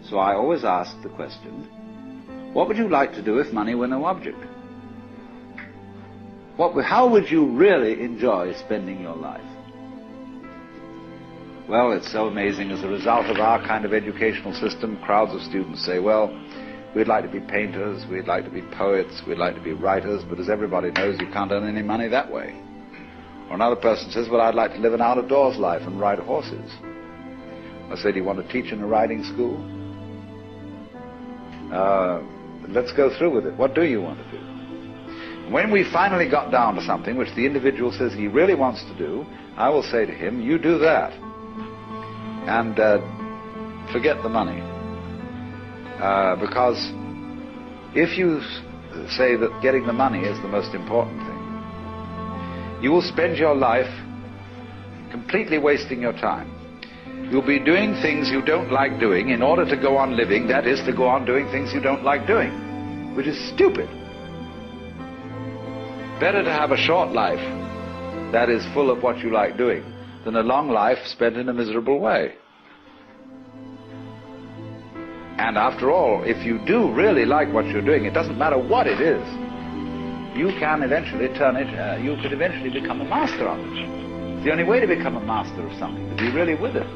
So I always ask the question, what would you like to do if money were no object? How would you really enjoy spending your life? Well, it's so amazing. As a result of our kind of educational system, crowds of students say, well, we'd like to be painters, we'd like to be poets, we'd like to be writers, but as everybody knows, you can't earn any money that way. Or another person says, well, I'd like to live an out-of-doors life and ride horses. I say, do you want to teach in a riding school? Let's go through with it. What do you want to do? When we finally got down to something which the individual says he really wants to do, I will say to him, you do that. And forget the money. Because if you say that getting the money is the most important thing, you will spend your life completely wasting your time. You'll be doing things you don't like doing in order to go on living, that is, to go on doing things you don't like doing, which is stupid. Better to have a short life that is full of what you like doing than a long life spent in a miserable way. And after all, if you do really like what you're doing, it doesn't matter what it is, you can eventually turn it, you could eventually become a master of it. It's the only way to become a master of something, to be really with it.